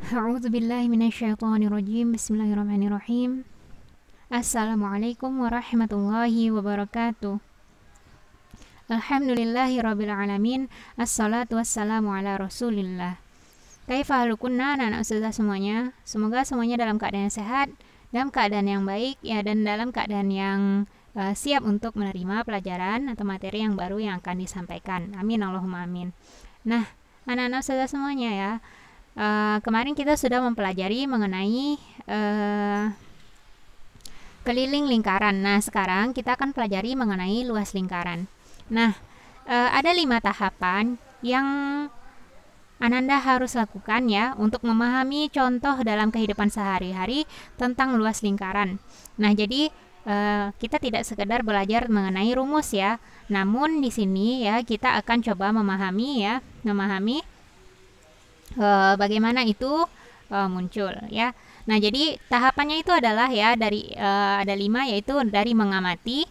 A'udzubillahi minasyaitonirrajim. Bismillahirrahmanirrahim. Assalamualaikum warahmatullahi wabarakatuh. Alhamdulillahi rabbil alamin. Assalatu wassalamu ala rasulillah. Kaifa halukunna anak-anak ustazah semuanya? Semoga semuanya dalam keadaan yang sehat, dalam keadaan yang baik ya, dan dalam keadaan yang siap untuk menerima pelajaran atau materi yang baru yang akan disampaikan. Amin Allahumma amin. Nah, anak-anak ustazah semuanya ya, kemarin kita sudah mempelajari mengenai keliling lingkaran. Nah, sekarang kita akan pelajari mengenai luas lingkaran. Nah, ada 5 tahapan yang Ananda harus lakukan ya untuk memahami contoh dalam kehidupan sehari-hari tentang luas lingkaran. Nah, jadi kita tidak sekedar belajar mengenai rumus ya, namun di sini ya kita akan coba memahami bagaimana itu muncul ya. Nah, jadi tahapannya itu adalah ya dari ada 5, yaitu dari mengamati,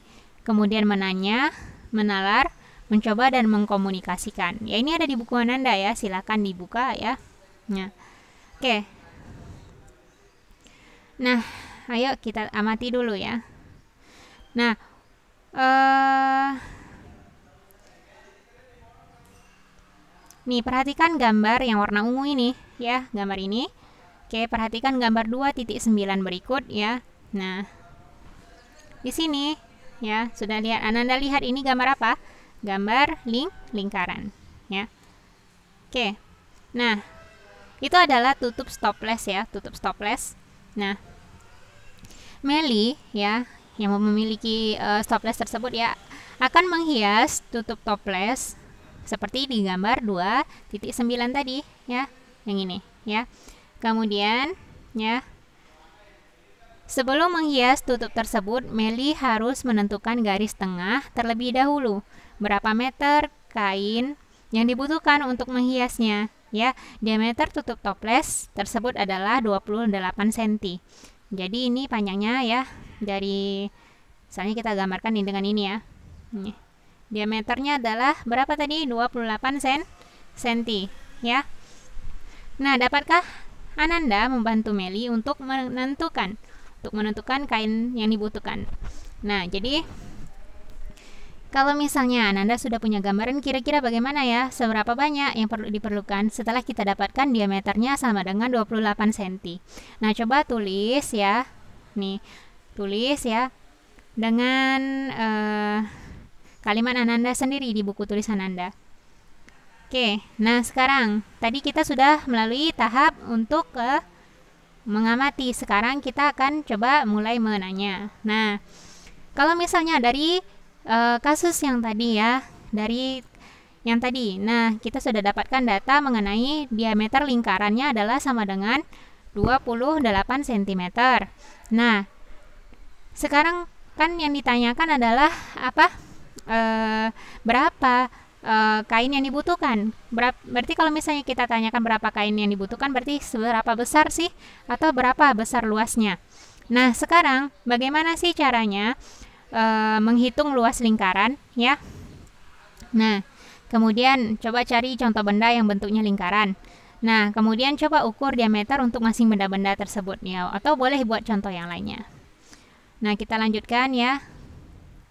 kemudian menanya, menalar, mencoba, dan mengkomunikasikan. Ya, ini ada di buku Ananda ya, silakan dibuka ya. Nah, oke. Nah, ayo kita amati dulu ya. Nah, nih, perhatikan gambar yang warna ungu ini ya, gambar ini. Oke, perhatikan gambar 2.9 berikut ya. Nah, di sini ya, sudah lihat, Ananda lihat ini gambar apa? Gambar lingkaran ya. Oke. Nah, itu adalah tutup stoples ya, tutup stoples. Nah, Meli ya, yang memiliki stoples tersebut ya, akan menghias tutup toples seperti di gambar 2.9 tadi ya, yang ini ya. Kemudian ya, sebelum menghias tutup tersebut, Meli harus menentukan garis tengah terlebih dahulu. Berapa meter kain yang dibutuhkan untuk menghiasnya ya. Diameter tutup toples tersebut adalah 28 cm. Jadi ini panjangnya ya, dari misalnya kita gambarkan ini dengan ini ya. Nih. Diameternya adalah berapa tadi? 28 cm ya. Nah, dapatkah Ananda membantu Meli untuk menentukan kain yang dibutuhkan? Nah, jadi kalau misalnya Ananda sudah punya gambaran kira-kira bagaimana ya, seberapa banyak yang perlu diperlukan setelah kita dapatkan diameternya sama dengan 28 cm. Nah, coba tulis ya. Nih, tulis ya dengan kalimat Ananda sendiri di buku tulisan Anda. Oke, nah sekarang tadi kita sudah melalui tahap untuk mengamati. Sekarang kita akan coba mulai menanya. Nah, kalau misalnya dari kasus yang tadi ya, dari yang tadi, nah kita sudah dapatkan data mengenai diameter lingkarannya adalah sama dengan 28 cm. Nah, sekarang kan yang ditanyakan adalah apa? Berapa kain yang dibutuhkan. Berarti kalau misalnya kita tanyakan berapa kain yang dibutuhkan, berarti seberapa besar sih atau berapa besar luasnya. Nah, sekarang bagaimana sih caranya menghitung luas lingkaran ya? Nah, kemudian coba cari contoh benda yang bentuknya lingkaran. Nah, kemudian coba ukur diameter untuk masing benda-benda tersebut ya, atau boleh buat contoh yang lainnya. Nah, kita lanjutkan ya.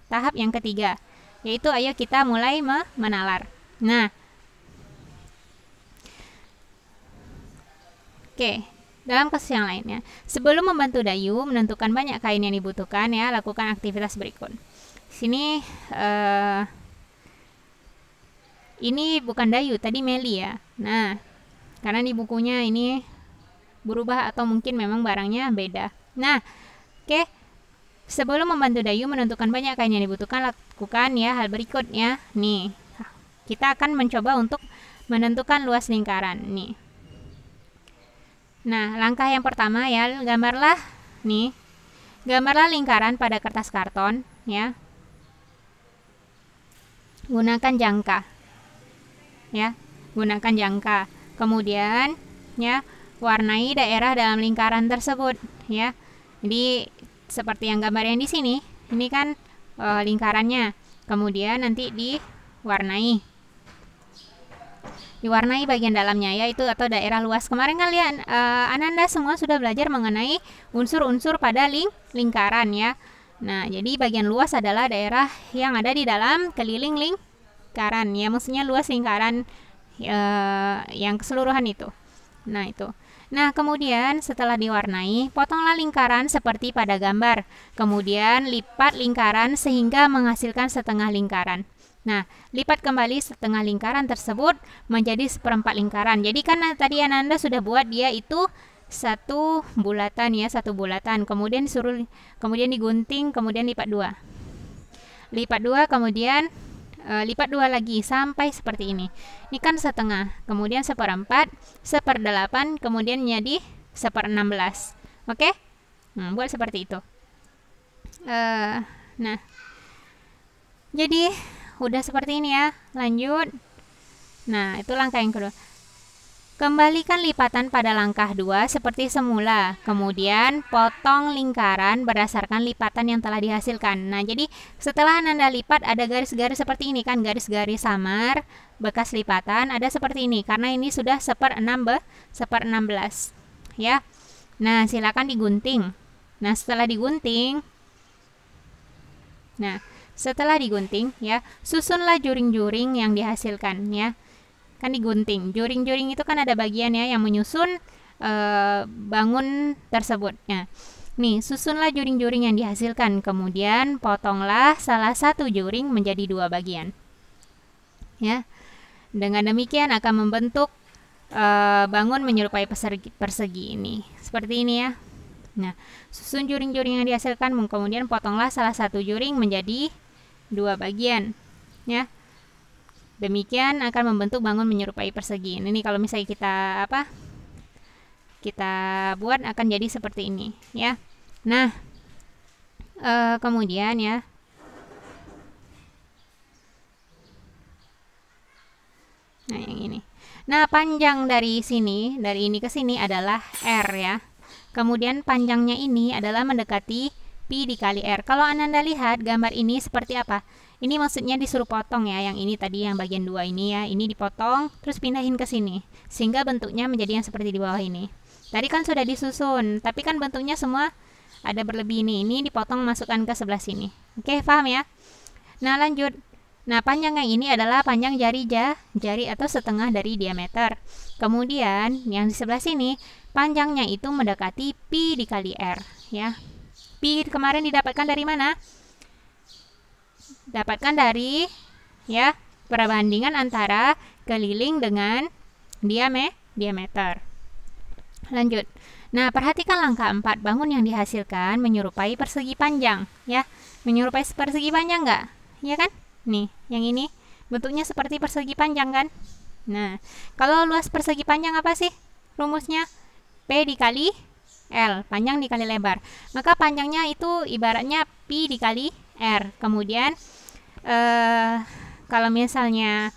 Tahap yang ketiga, yaitu ayo kita mulai menalar. Nah, oke, dalam kasus yang lainnya, sebelum membantu Dayu menentukan banyak kain yang dibutuhkan ya, lakukan aktivitas berikut. Sini ini bukan Dayu, tadi Meli ya. Nah, karena di bukunya ini berubah atau mungkin memang barangnya beda. Nah, oke. Sebelum membantu Dayu menentukan banyak kain yang dibutuhkan, lakukan ya hal berikutnya. Nih, kita akan mencoba untuk menentukan luas lingkaran. Nih. Nah, langkah yang pertama ya, gambarlah lingkaran pada kertas karton ya. Gunakan jangka. Ya, gunakan jangka. Kemudian ya, warnai daerah dalam lingkaran tersebut ya. Jadi seperti yang gambar yang di sini, ini kan lingkarannya. Kemudian nanti diwarnai. diwarnai bagian dalamnya, yaitu atau daerah luas. Kemarin kalian Ananda semua sudah belajar mengenai unsur-unsur pada lingkaran ya. Nah, jadi bagian luas adalah daerah yang ada di dalam keliling lingkaran ya, maksudnya luas lingkaran yang keseluruhan itu. Nah, itu. Nah, kemudian setelah diwarnai, potonglah lingkaran seperti pada gambar. Kemudian lipat lingkaran sehingga menghasilkan setengah lingkaran. Nah, lipat kembali setengah lingkaran tersebut menjadi seperempat lingkaran. Jadi kan tadi Ananda sudah buat dia itu satu bulatan ya, satu bulatan. Kemudian kemudian digunting, kemudian lipat dua. Lipat dua, kemudian lipat dua lagi sampai seperti ini. Ini kan setengah, kemudian seperempat, seperdelapan, kemudian jadi 1/16. Oke? Buat seperti itu. Nah, jadi udah seperti ini ya. Lanjut. Nah, itu langkah yang kedua. Kembalikan lipatan pada langkah 2 seperti semula. Kemudian potong lingkaran berdasarkan lipatan yang telah dihasilkan. Nah, jadi setelah Ananda lipat ada garis-garis seperti ini kan, garis-garis samar bekas lipatan ada seperti ini karena ini sudah 1/16 ya. Nah, silakan digunting. Nah, setelah digunting ya, susunlah juring-juring yang dihasilkan ya. Kan digunting. Juring-juring itu kan ada bagian ya yang menyusun bangun tersebut. Ya. Nih, susunlah juring-juring yang dihasilkan. Kemudian potonglah salah satu juring menjadi 2 bagian. Ya. Dengan demikian akan membentuk bangun menyerupai persegi ini. Seperti ini ya. Nah, susun juring-juring yang dihasilkan, kemudian potonglah salah satu juring menjadi 2 bagian. Ya. Demikian akan membentuk bangun menyerupai persegi. Ini kalau misalnya kita buat akan jadi seperti ini ya. Nah, kemudian ya, nah yang ini. Nah, panjang dari sini, dari ini ke sini adalah R ya. Kemudian panjangnya ini adalah mendekati pi dikali R. Kalau Ananda lihat gambar ini seperti apa? Ini maksudnya disuruh potong ya, yang ini tadi yang bagian 2 ini ya, ini dipotong terus pindahin ke sini sehingga bentuknya menjadi yang seperti di bawah ini. Tadi kan sudah disusun, tapi kan bentuknya semua ada berlebih ini dipotong masukkan ke sebelah sini. Oke, paham ya? Nah, lanjut. Nah, panjang yang ini adalah panjang jari atau setengah dari diameter. Kemudian yang di sebelah sini panjangnya itu mendekati pi dikali R ya. Pi kemarin didapatkan dari mana? Dapatkan dari ya perbandingan antara keliling dengan diameter. Lanjut. Nah, perhatikan langkah 4. Bangun yang dihasilkan menyerupai persegi panjang ya. Menyerupai persegi panjang enggak? Ya kan? Nih, yang ini bentuknya seperti persegi panjang kan? Nah, kalau luas persegi panjang apa sih rumusnya? P dikali L, panjang dikali lebar. Maka panjangnya itu ibaratnya pi dikali R. Kemudian kalau misalnya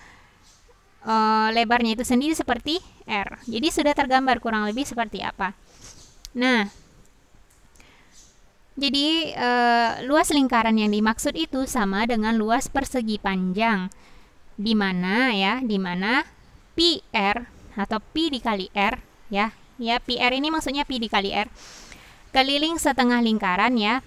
lebarnya itu sendiri seperti R. Jadi sudah tergambar kurang lebih seperti apa. Nah, jadi luas lingkaran yang dimaksud itu sama dengan luas persegi panjang. Di mana pi R atau pi dikali R ya. Ya, pi R ini maksudnya pi dikali R. Keliling setengah lingkaran ya.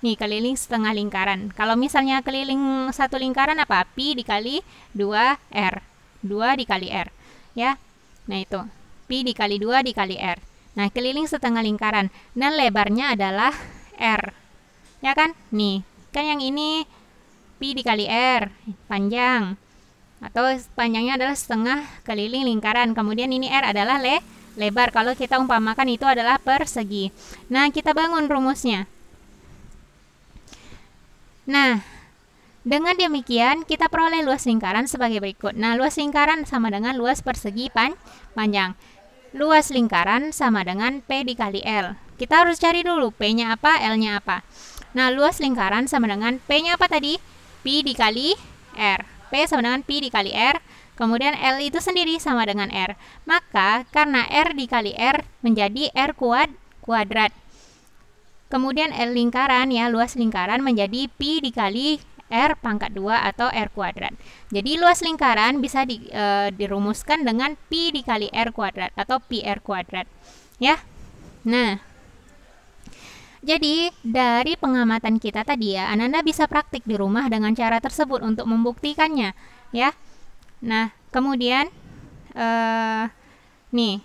Nih, keliling setengah lingkaran. Kalau misalnya keliling satu lingkaran apa? Pi dikali 2R. 2 dikali R. Ya. Nah, itu. Pi dikali 2 dikali R. Nah, keliling setengah lingkaran. Dan lebarnya adalah R. Ya kan? Nih. Kan yang ini pi dikali R. Panjang. Atau panjangnya adalah setengah keliling lingkaran. Kemudian ini R adalah lebar. Kalau kita umpamakan itu adalah persegi. Nah, kita bangun rumusnya. Nah, dengan demikian kita peroleh luas lingkaran sebagai berikut. Nah, luas lingkaran sama dengan luas persegi panjang. Luas lingkaran sama dengan P dikali L. Kita harus cari dulu P-nya apa, L-nya apa. Nah, luas lingkaran sama dengan P-nya apa tadi? Pi dikali R. P sama dengan pi dikali R. Kemudian L itu sendiri sama dengan R. Maka karena R dikali R menjadi R kuadrat. Kemudian L lingkaran ya, luas lingkaran menjadi pi dikali R pangkat 2 atau R kuadrat. Jadi luas lingkaran bisa dirumuskan dengan Pi dikali R kuadrat atau Pi R kuadrat. Ya. Nah, jadi dari pengamatan kita tadi ya, Ananda bisa praktik di rumah dengan cara tersebut untuk membuktikannya. Ya. Nah, kemudian nih,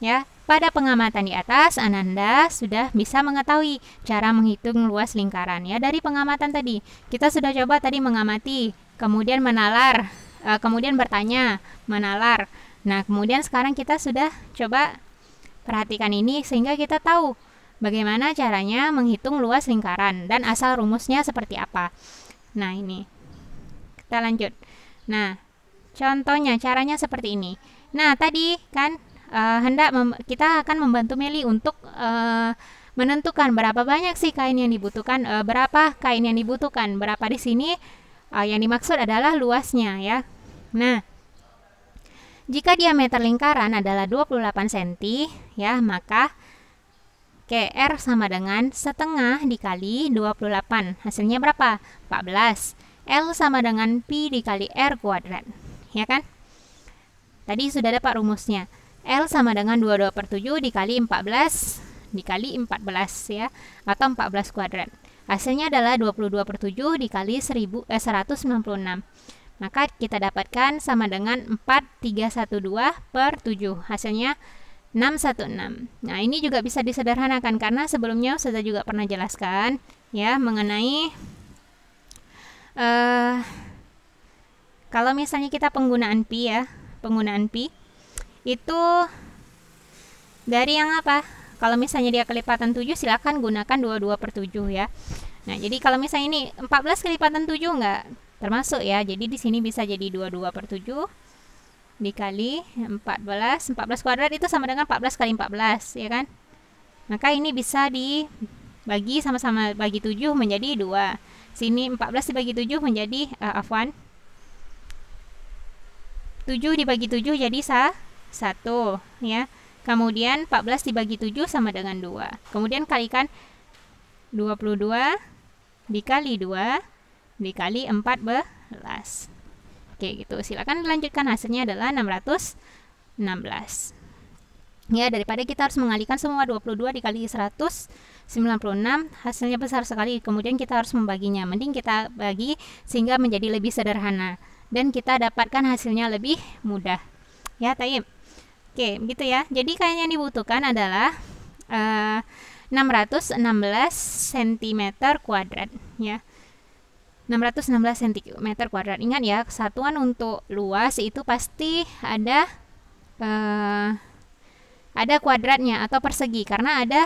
ya, pada pengamatan di atas, Ananda sudah bisa mengetahui cara menghitung luas lingkaran. Ya, dari pengamatan tadi, kita sudah coba tadi mengamati, kemudian menalar, kemudian bertanya, menalar. Nah, kemudian sekarang kita sudah coba perhatikan ini sehingga kita tahu bagaimana caranya menghitung luas lingkaran dan asal rumusnya seperti apa. Nah, ini. Kita lanjut. Nah, contohnya caranya seperti ini. Nah, tadi kan kita akan membantu Meli untuk menentukan berapa banyak sih kain yang dibutuhkan, berapa kain yang dibutuhkan, berapa di sini yang dimaksud adalah luasnya ya. Nah, jika diameter lingkaran adalah 28 cm ya, maka R sama dengan setengah dikali 28. Hasilnya berapa? 14. L sama dengan Pi dikali R kuadrat. Ya kan? Tadi sudah dapat rumusnya. L sama dengan 22/7 dikali 14 dikali 14 ya, atau 14 kuadrat. Hasilnya adalah 22/7 dikali 196. Maka kita dapatkan sama dengan 4312/7. Hasilnya 616. Nah, ini juga bisa disederhanakan karena sebelumnya saya juga pernah jelaskan ya mengenai kalau misalnya kita penggunaan pi ya, penggunaan pi itu dari yang apa? Kalau misalnya dia kelipatan 7, silakan gunakan 22/7 ya. Nah, jadi kalau misalnya ini 14 kelipatan 7 enggak termasuk ya. Jadi di sini bisa jadi 22/7 dikali 14. 14 kuadrat itu sama dengan 14 kali 14 ya kan? Maka ini bisa dibagi sama-sama bagi 7 menjadi 2. Sini 14 dibagi 7 menjadi 7 dibagi 7 jadi 1 ya. Kemudian 14 dibagi 7 sama dengan 2. Kemudian kalikan 22 dikali 2 dikali 14. Oke, gitu. Silakan dilanjutkan, hasilnya adalah 616. Ya, daripada kita harus mengalihkan semua 22 dikali 196, hasilnya besar sekali. Kemudian kita harus membaginya. Mending kita bagi sehingga menjadi lebih sederhana dan kita dapatkan hasilnya lebih mudah. Ya, taib. Oke, begitu ya. Jadi kain yang dibutuhkan adalah 616 cm kuadrat ya. 616 cm kuadrat. Ingat ya, kesatuan untuk luas itu pasti ada kuadratnya atau persegi karena ada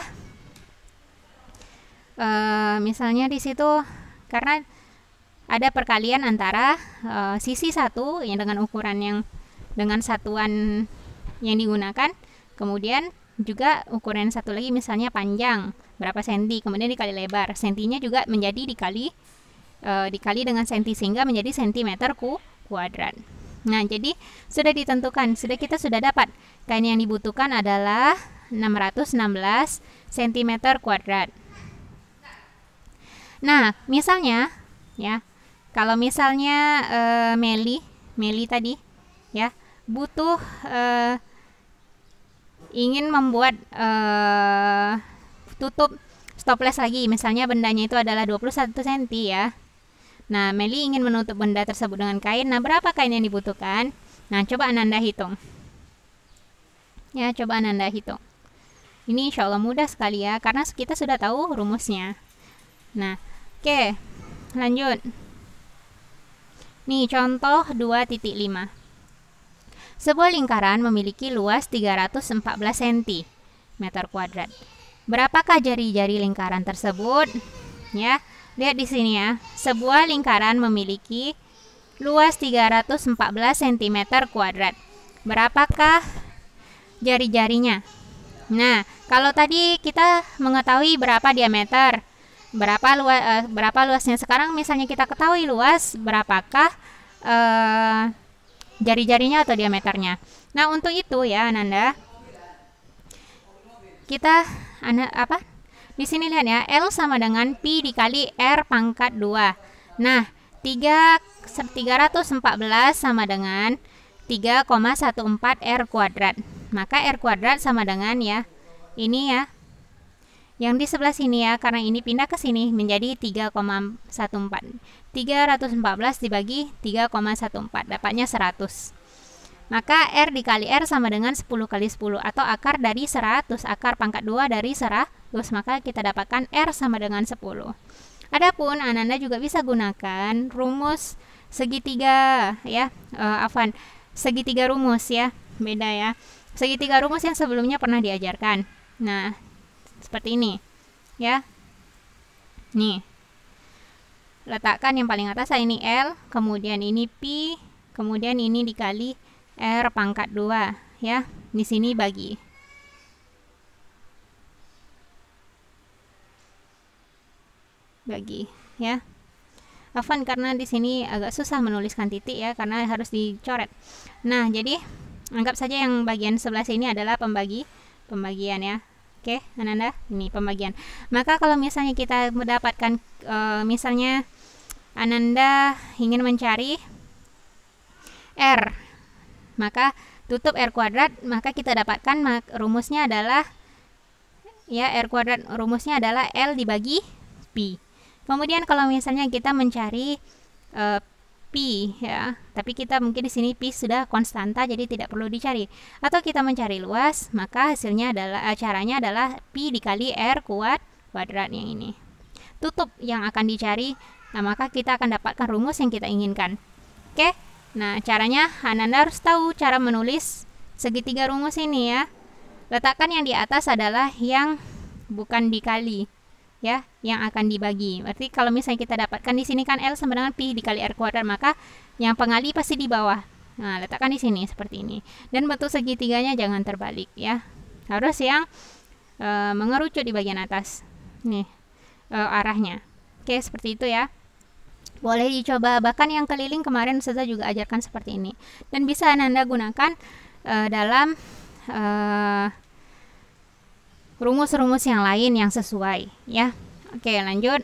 misalnya di situ karena ada perkalian antara sisi satu yang dengan ukuran yang dengan satuan yang digunakan, kemudian juga ukuran satu lagi misalnya panjang berapa senti, kemudian dikali lebar, sentinya juga menjadi dikali dengan senti sehingga menjadi sentimeter kuadrat. Nah, jadi sudah ditentukan, kita sudah dapat kain yang dibutuhkan adalah 616 cm kuadrat. Nah, misalnya ya, kalau misalnya Meli tadi ya butuh ingin membuat tutup stoples lagi, misalnya bendanya itu adalah 21 cm ya. Nah, Meli ingin menutup benda tersebut dengan kain. Nah, berapa kain yang dibutuhkan? Nah, coba Ananda hitung. Ya, coba Ananda hitung. Ini insya Allah mudah sekali ya, karena kita sudah tahu rumusnya. Nah, oke, lanjut. Nih, contoh 2.5. Sebuah lingkaran memiliki luas 314 cm kuadrat. Berapakah jari-jari lingkaran tersebut? Ya, lihat di sini ya. Sebuah lingkaran memiliki luas 314 cm kuadrat. Berapakah jari-jarinya? Nah, kalau tadi kita mengetahui berapa diameter, berapa luasnya. Sekarang misalnya kita ketahui luas, berapakah jari-jarinya atau diameternya. Nah, untuk itu ya Ananda, di sini lihat ya, L sama dengan Pi dikali R pangkat 2. Nah, 314 sama dengan 3,14 R kuadrat. Maka R kuadrat sama dengan ya, ini ya, yang di sebelah sini ya, karena ini pindah ke sini menjadi 3,14. 314 dibagi 3,14 dapatnya 100. Maka R dikali R sama dengan 10 kali 10 atau akar dari 100, akar pangkat 2 dari 100. Maka kita dapatkan R sama dengan 10. Adapun Ananda juga bisa gunakan rumus segitiga ya, segitiga rumus ya, beda ya. Segitiga rumus yang sebelumnya pernah diajarkan. Nah, seperti ini ya. Nih, letakkan yang paling atas ini L, kemudian ini Pi, kemudian ini dikali R pangkat 2 ya. Di sini bagi ya. Afwan, karena di sini agak susah menuliskan titik ya, karena harus dicoret. Nah, jadi anggap saja yang bagian sebelah sini adalah pembagian ya. Oke, Ananda, ini pembagian. Maka kalau misalnya kita mendapatkan misalnya Ananda ingin mencari R, maka tutup R kuadrat, maka kita dapatkan rumusnya adalah ya, R kuadrat rumusnya adalah L dibagi Pi. Kemudian kalau misalnya kita mencari Pi ya, tapi kita mungkin di sini Pi sudah konstanta jadi tidak perlu dicari. Atau kita mencari luas, maka hasilnya adalah caranya adalah Pi dikali R kuadrat yang ini. Tutup yang akan dicari, nah maka kita akan dapatkan rumus yang kita inginkan. Oke. Nah, caranya Ananda harus tahu cara menulis segitiga rumus ini ya. Letakkan yang di atas adalah yang bukan dikali ya, yang akan dibagi. Berarti kalau misalnya kita dapatkan di sini kan L sama dengan Pi dikali R kuadrat, maka yang pengali pasti di bawah. Nah, letakkan di sini seperti ini. Dan bentuk segitiganya jangan terbalik ya. Harus yang mengerucut di bagian atas. Nih, arahnya. Oke, seperti itu ya. Boleh dicoba, bahkan yang keliling kemarin Ustazah juga ajarkan seperti ini. Dan bisa Ananda gunakan dalam rumus-rumus yang lain yang sesuai ya. Oke, lanjut.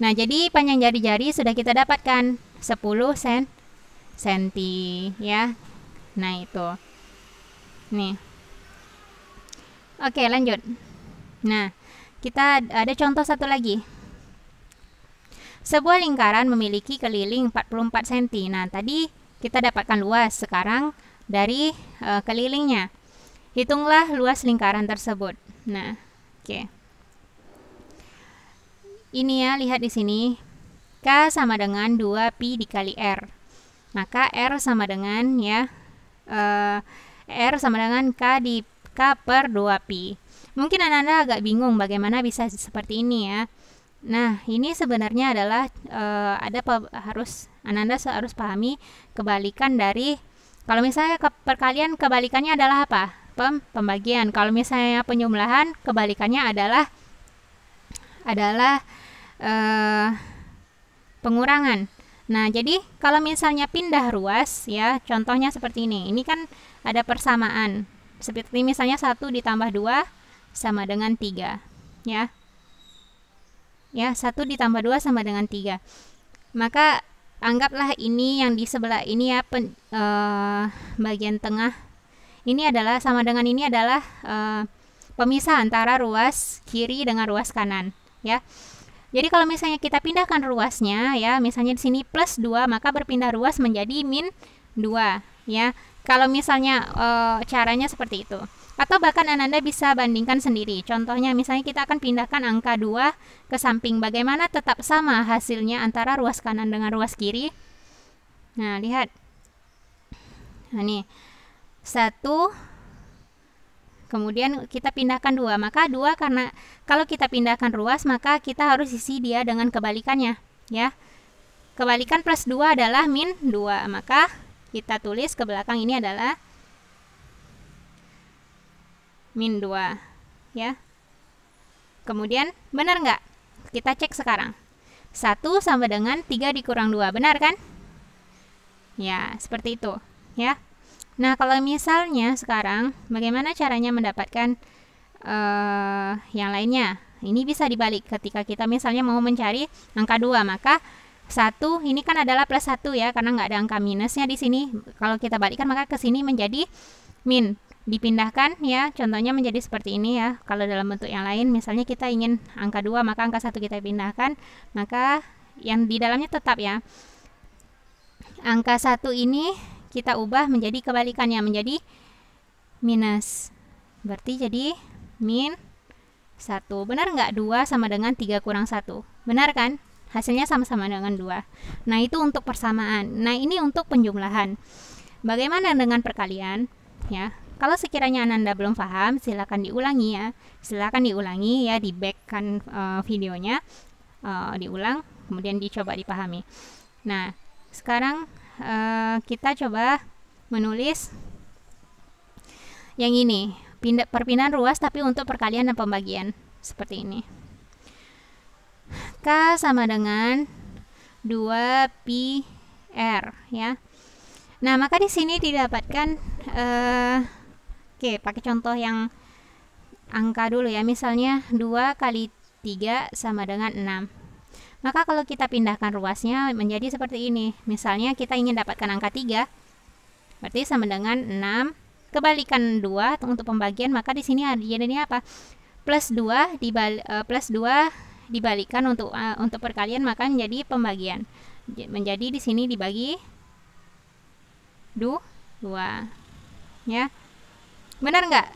Nah, jadi panjang jari-jari sudah kita dapatkan 10 cm ya. Nah, itu. Nih. Oke, lanjut. Nah, kita ada contoh satu lagi. Sebuah lingkaran memiliki keliling 44 cm. Nah, tadi kita dapatkan luas, sekarang dari kelilingnya. Hitunglah luas lingkaran tersebut. Nah, oke. Ini ya, lihat di sini. K sama dengan 2Pi dikali R. Maka R sama dengan ya, R sama dengan K per 2Pi. Mungkin Ananda agak bingung bagaimana bisa seperti ini ya. Nah, ini sebenarnya adalah Ananda harus pahami kebalikan dari, kalau misalnya perkalian kebalikannya adalah apa? Pembagian. Kalau misalnya penjumlahan kebalikannya adalah pengurangan. Nah, jadi kalau misalnya pindah ruas ya, contohnya seperti ini. Ini kan ada persamaan. Seperti misalnya 1 ditambah 2 sama dengan 3 ya. Ya, 1 ditambah 2 sama dengan 3. Maka anggaplah ini yang di sebelah ini ya, bagian tengah. Ini adalah sama dengan ini adalah pemisah antara ruas kiri dengan ruas kanan ya. Jadi kalau misalnya kita pindahkan ruasnya ya, misalnya di sini plus 2, maka berpindah ruas menjadi min 2 ya. Kalau misalnya caranya seperti itu. Atau bahkan Ananda bisa bandingkan sendiri. Contohnya misalnya kita akan pindahkan angka 2 ke samping. Bagaimana tetap sama hasilnya antara ruas kanan dengan ruas kiri? Nah, lihat. Nah, nih. 1, kemudian kita pindahkan 2. Maka 2 karena kalau kita pindahkan ruas, maka kita harus isi dia dengan kebalikannya ya. Kebalikan plus 2 adalah min 2. Maka kita tulis ke belakang ini adalah min 2 ya. Kemudian benar nggak? Kita cek sekarang. 1 sama dengan 3 dikurang 2, benar kan? Ya, seperti itu ya. Nah, kalau misalnya sekarang bagaimana caranya mendapatkan yang lainnya? Ini bisa dibalik. Ketika kita misalnya mau mencari angka 2, maka 1 ini kan adalah plus 1 ya, karena nggak ada angka minusnya di sini. Kalau kita balikkan maka ke sini menjadi min. Dipindahkan ya, contohnya menjadi seperti ini ya. Kalau dalam bentuk yang lain, misalnya kita ingin angka 2, maka angka 1 kita pindahkan, maka yang di dalamnya tetap ya. Angka 1 ini kita ubah menjadi kebalikannya, menjadi minus. Berarti jadi min 1. Benar nggak? 2 sama dengan 3 kurang 1. Benar kan? Hasilnya sama-sama dengan 2. Nah, itu untuk persamaan. Nah, ini untuk penjumlahan. Bagaimana dengan perkalian? Ya, kalau sekiranya Ananda belum paham, silakan diulangi ya. Silakan diulangi ya, di back-kan videonya. Diulang, kemudian dicoba dipahami. Nah, sekarang kita coba menulis yang ini, perpindahan ruas tapi untuk perkalian dan pembagian seperti ini. K sama dengan 2pi R ya. Nah, maka di sini didapatkan oke, pakai contoh yang angka dulu ya. Misalnya 2 kali 3 sama dengan 6. Maka kalau kita pindahkan ruasnya menjadi seperti ini. Misalnya kita ingin dapatkan angka 3, berarti sama dengan 6 kebalikan 2 untuk pembagian, maka di sini jadinya apa? Plus 2 dibalikan untuk perkalian, maka menjadi pembagian. Menjadi di sini dibagi 2 ya. Benar nggak?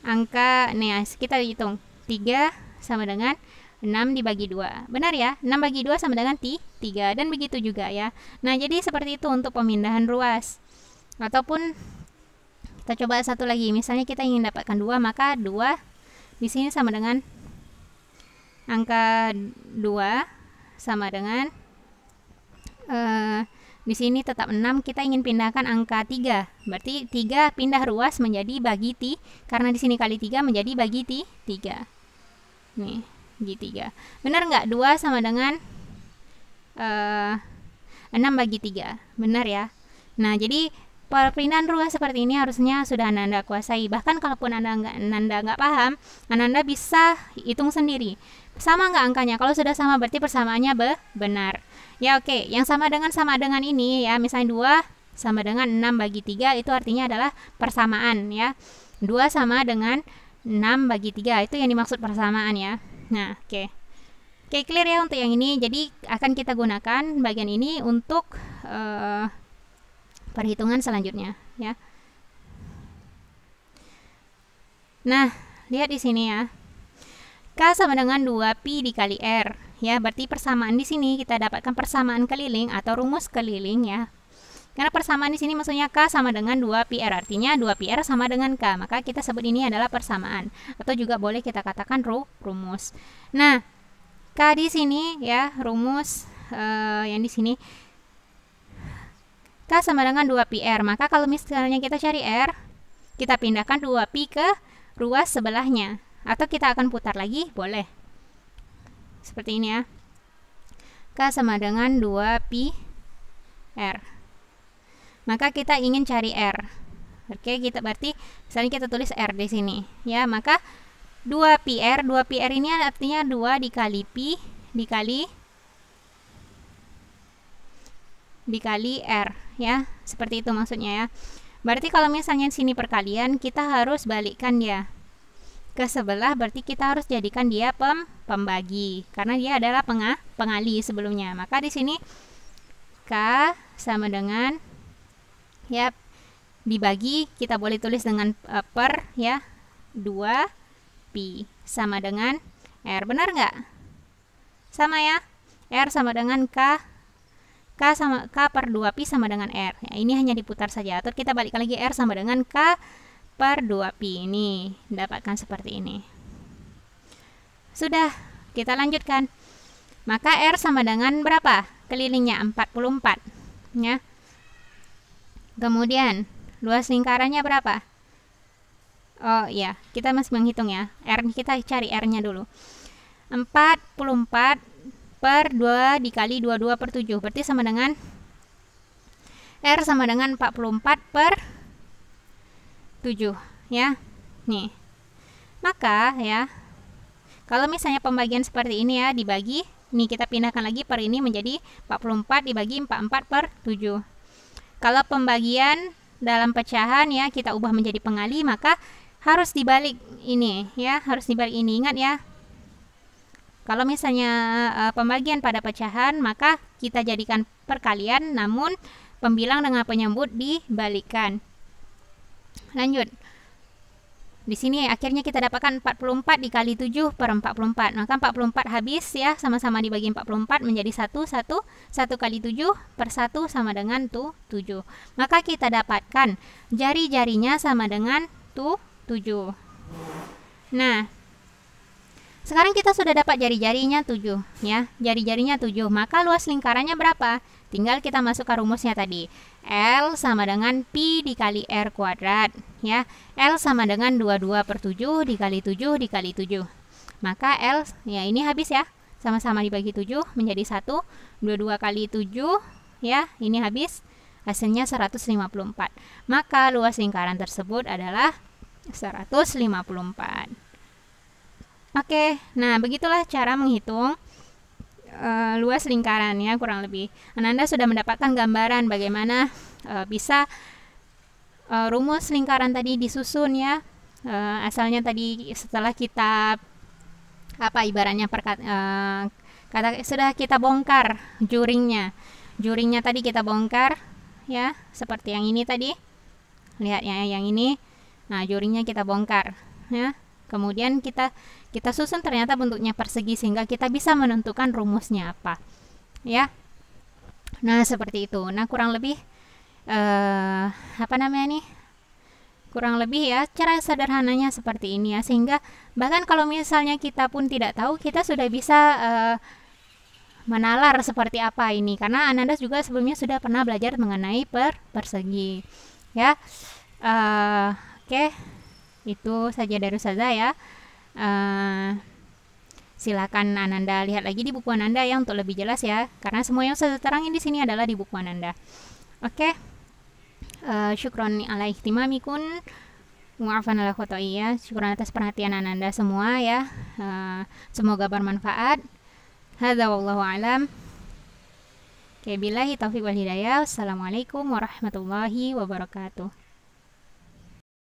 Angka nih kita hitung 3 sama dengan 6 dibagi 2. Benar ya? 6 bagi 2 sama dengan 3 dan begitu juga ya. Nah, jadi seperti itu untuk pemindahan ruas. Ataupun kita coba satu lagi, misalnya kita ingin dapatkan 2, maka 2 di sini sama dengan angka 2 sama dengan di sini tetap 6, kita ingin pindahkan angka 3. Berarti 3 pindah ruas menjadi bagi karena di sini kali 3 menjadi bagi 3. Nih, bagi 3. Benar nggak? 2 sama dengan 6 bagi 3. Benar ya? Nah, jadi perpindahan ruas seperti ini harusnya sudah Ananda kuasai. Bahkan kalaupun Ananda nggak paham, Ananda bisa hitung sendiri. Sama nggak angkanya? Kalau sudah sama berarti persamaannya benar. Ya oke, yang sama dengan ini ya. Misalnya 2 sama dengan 6 bagi 3, itu artinya adalah persamaan ya. 2 sama dengan 6 bagi 3, itu yang dimaksud persamaan ya. Nah, oke. Oke, clear ya untuk yang ini. Jadi akan kita gunakan bagian ini untuk perhitungan selanjutnya ya. Nah, lihat di sini ya. K sama dengan 2pi dikali R ya. Berarti persamaan di sini kita dapatkan persamaan keliling atau rumus keliling ya. Karena persamaan di sini maksudnya K sama dengan 2pi R, artinya 2pi R sama dengan K. Maka kita sebut ini adalah persamaan atau juga boleh kita katakan rumus. Nah, K di sini ya, rumus yang di sini K sama dengan 2pi R. Maka kalau misalnya kita cari R, kita pindahkan 2pi ke ruas sebelahnya. Atau kita akan putar lagi, boleh. Seperti ini ya. K sama dengan 2pi R. Maka kita ingin cari R. Oke, kita berarti misalnya kita tulis R di sini. Ya, maka 2pi R ini artinya 2 dikali pi dikali R ya, seperti itu maksudnya ya. Berarti kalau misalnya sini perkalian, kita harus balikkan dia ke sebelah, berarti kita harus jadikan dia pembagi karena dia adalah pengali sebelumnya. Maka di sini K sama dengan ya dibagi, kita boleh tulis dengan per ya, 2pi sama dengan R. Benar nggak? Sama ya. R sama dengan K per 2pi sama dengan R. Ya, ini hanya diputar saja. Atau kita balikkan lagi, R sama dengan K per 2pi. Ini dapatkan seperti ini. Sudah, kita lanjutkan. Maka R sama dengan berapa? Kelilingnya 44. Ya. Kemudian, luas lingkarannya berapa? Oh iya, kita masih menghitung ya. R, kita cari R-nya dulu. 44 per 2 dikali 22 per 7. Berarti sama dengan R sama dengan 44 per 7 ya. Nih. Maka ya, kalau misalnya pembagian seperti ini ya, dibagi Nih kita pindahkan lagi per ini menjadi 44 dibagi 44 per 7. Kalau pembagian dalam pecahan ya kita ubah menjadi pengali, maka harus dibalik ini ya, harus dibalik ini. Ingat ya. Kalau misalnya pembagian pada pecahan, maka kita jadikan perkalian, namun pembilang dengan penyebut dibalikkan. Lanjut. Di sini akhirnya kita dapatkan 44 dikali 7 per 44. Maka 44 habis ya, sama-sama dibagi 44 menjadi 1, 1 kali 7 per 1 sama dengan 7. Maka kita dapatkan jari-jarinya sama dengan 7. Nah, sekarang kita sudah dapat jari-jarinya 7 ya. Jari-jarinya 7. Maka luas lingkarannya berapa? Tinggal kita masukkan rumusnya tadi. L sama dengan pi dikali R kuadrat ya. L sama dengan 22 per 7 dikali 7 dikali 7. Maka L ya ini habis ya. Sama-sama dibagi 7 menjadi 1. 22 kali 7 ya. Ini habis. Hasilnya 154. Maka luas lingkaran tersebut adalah 154. Oke, nah begitulah cara menghitung luas lingkarannya kurang lebih. Ananda sudah mendapatkan gambaran bagaimana bisa rumus lingkaran tadi disusun ya. Asalnya tadi setelah kita ibaratnya sudah kita bongkar juringnya. Juringnya tadi kita bongkar ya, seperti yang ini tadi. Lihat ya yang ini. Nah, juringnya kita bongkar ya. Kemudian kita susun, ternyata bentuknya persegi sehingga kita bisa menentukan rumusnya apa. Ya. Nah, seperti itu. Nah, kurang lebih kurang lebih ya cara sederhananya seperti ini ya, sehingga bahkan kalau misalnya kita pun tidak tahu, kita sudah bisa menalar seperti apa ini, karena Ananda juga sebelumnya sudah pernah belajar mengenai persegi. Ya. Oke. Itu saja dari Ustazah ya. Silakan Ananda lihat lagi di buku Ananda ya untuk lebih jelas ya, karena semua yang saya terangin di sini adalah di buku Ananda. Oke. Syukron ala ihtimamikun wa afwan ala khoto'i ya. Syukron atas perhatian Ananda semua ya. Semoga bermanfaat. Hadza wallahu alam. Billahi taufiq wal hidayah. Wassalamualaikum warahmatullahi wabarakatuh.